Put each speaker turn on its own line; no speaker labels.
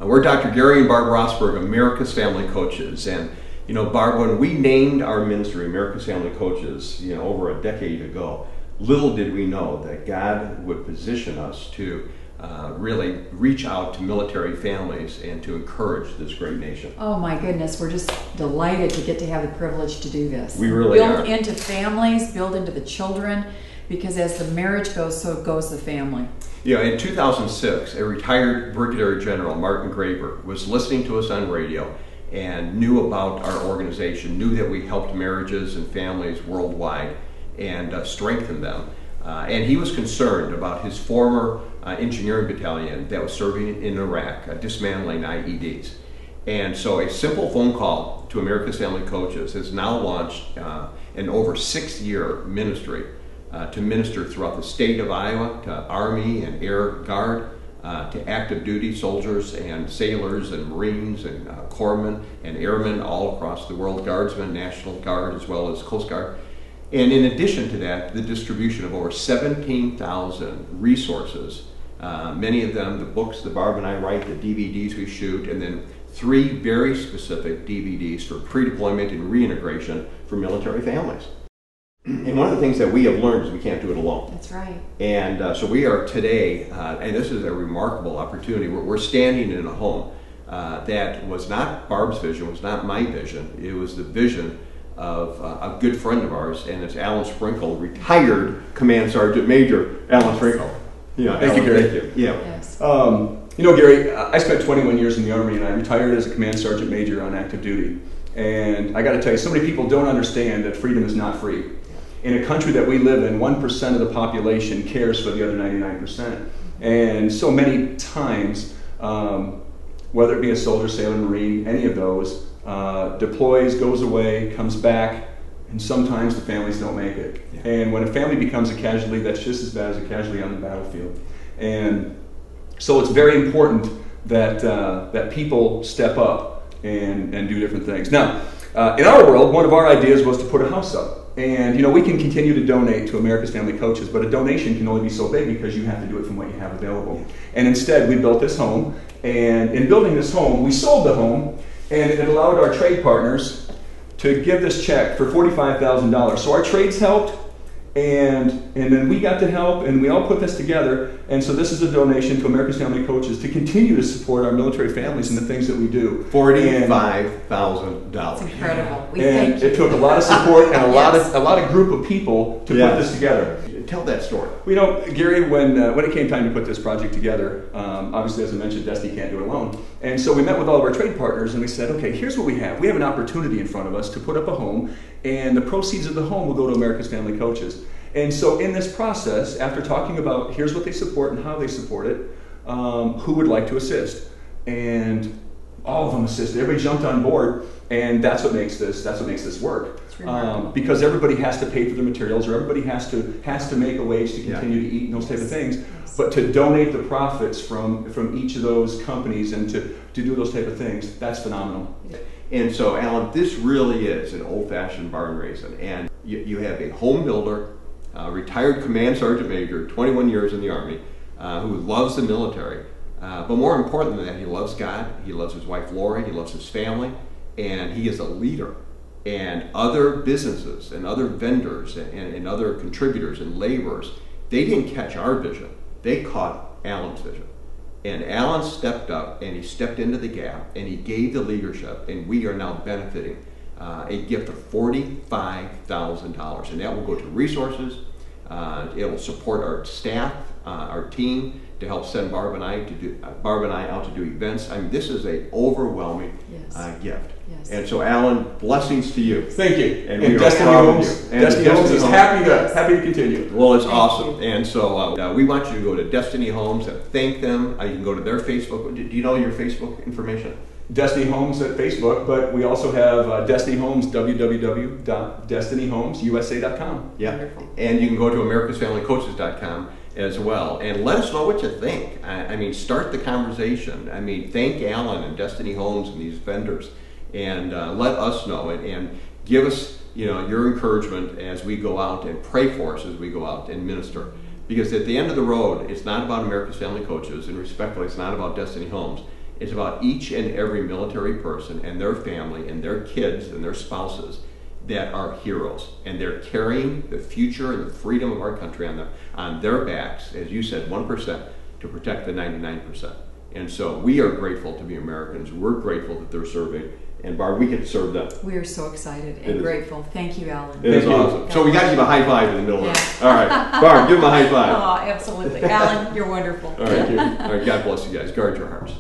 We're Dr. Gary and Barb Rosberg, America's Family Coaches. And, you know, Barb, when we named our ministry, America's Family Coaches, you know, over a decade ago, little did we know that God would position us to really reach out to military families and to encourage this great nation.
Oh my goodness, we're just delighted to get to have the privilege to do this.
We really are.
Build into families, build into the children, because as the marriage goes, so goes the family.
You know, in 2006, a retired Brigadier General, Martin Graber, was listening to us on radio and knew about our organization, knew that we helped marriages and families worldwide and strengthened them. And he was concerned about his former engineering battalion that was serving in Iraq, dismantling IEDs. And so a simple phone call to America's Family Coaches has now launched an over 6-year ministry to minister throughout the state of Iowa to Army and Air Guard, to active duty soldiers and sailors and Marines and corpsmen and airmen all across the world, Guardsmen, National Guard, as well as Coast Guard. And in addition to that, the distribution of over 17,000 resources, many of them the books that Barb and I write, the DVDs we shoot, and then 3 very specific DVDs for pre-deployment and reintegration for military families. And one of the things that we have learned is we can't do it alone.
That's right.
And so we are today, and this is a remarkable opportunity, we're standing in a home that was not Barb's vision, was not my vision, it was the vision of a good friend of ours, and it's Alan Sprinkle, retired Command Sergeant Major Alan Sprinkle.
Yeah, thank you, Gary.
Thank you. Yeah.
Yes.
You know, Gary, I spent 21 years in the Army, and I retired as a Command Sergeant Major on active duty. And I got to tell you, so many people don't understand that freedom is not free. In a country that we live in, 1% of the population cares for the other 99%. And so many times, whether it be a soldier, sailor, Marine, any of those, deploys, goes away, comes back, and sometimes the families don't make it. Yeah. And when a family becomes a casualty, that's just as bad as a casualty on the battlefield. And so it's very important that that people step up and do different things. Now, in our world, one of our ideas was to put a house up. And, you know, we can continue to donate to America's Family Coaches, but a donation can only be so big because you have to do it from what you have available. And instead, we built this home. And in building this home, we sold the home, and it allowed our trade partners to give this check for $45,000. So our trades helped, and then we got to help, and we all put this together. And so this is a donation to America's Family Coaches to continue to support our military families and the things that we do.
$45,000.
It's incredible. We
And
thank you.
it took a lot of support and a
Yes.
lot of group of people to put this together.
Tell that story.
Well, you know, Gary, when it came time to put this project together, obviously, as I mentioned, Destiny can't do it alone. And so we met with all of our trade partners, and we said, okay, here's what we have. We have an opportunity in front of us to put up a home, and the proceeds of the home will go to America's Family Coaches. And so in this process, after talking about here's what they support and how they support it, who would like to assist? And all of them assisted. Everybody jumped on board, and that's what makes this work. Because everybody has to pay for the materials, or everybody has to make a wage to continue to eat and those type of things.
Yes.
But to donate the profits from each of those companies and to do those type of things, that's phenomenal.
And so, Alan, this really is an old-fashioned barn raising. And you have a home builder, retired Command Sergeant Major, 21 years in the Army, who loves the military. But more important than that, he loves God, he loves his wife Lori, he loves his family, and he is a leader. And other businesses and other vendors and other contributors and laborers, they didn't catch our vision. They caught Alan's vision. And Alan stepped up, and he stepped into the gap, and he gave the leadership, and we are now benefiting a gift of $45,000. And that will go to resources. It will support our staff, our team, to help send Barb and I out to do events. I mean, this is an overwhelming gift.
Yes.
And so, Alan, blessings to you.
Thank you.
And
And
we are
Destiny
proud of
Homes,
you. And
Destiny Homes is
Homes.
happy to continue.
Well, it's
Thank
awesome.
you.
And so we want you to go to Destiny Homes and thank them. You can go to their Facebook. Do you know your Facebook information?
Destiny Homes at Facebook, but we also have Destiny Homes, www.destinyhomesusa.com.
Yeah.
Wonderful.
And you can go to americasfamilycoaches.com as well. And let us know what you think. I mean, start the conversation. I mean, thank Alan and Destiny Homes and these vendors. And let us know and give us, your encouragement as we go out, and pray for us as we go out and minister. Because at the end of the road, it's not about America's Family Coaches, and respectfully, it's not about Destiny Homes. It's about each and every military person and their family and their kids and their spouses that are heroes, and they're carrying the future and the freedom of our country on their backs, as you said, 1%, to protect the 99%. And so we are grateful to be Americans. We're grateful that they're serving. And Barb, we get to serve them.
We are so excited
It
and
is.
grateful. Thank you, Alan.
It is
Thank you.
awesome. So we got to give a high five in the middle of
Yeah.
it. All right. Barb, give him a high five.
Oh, absolutely. Alan, you're wonderful.
All right. All right. God bless you guys. Guard your hearts.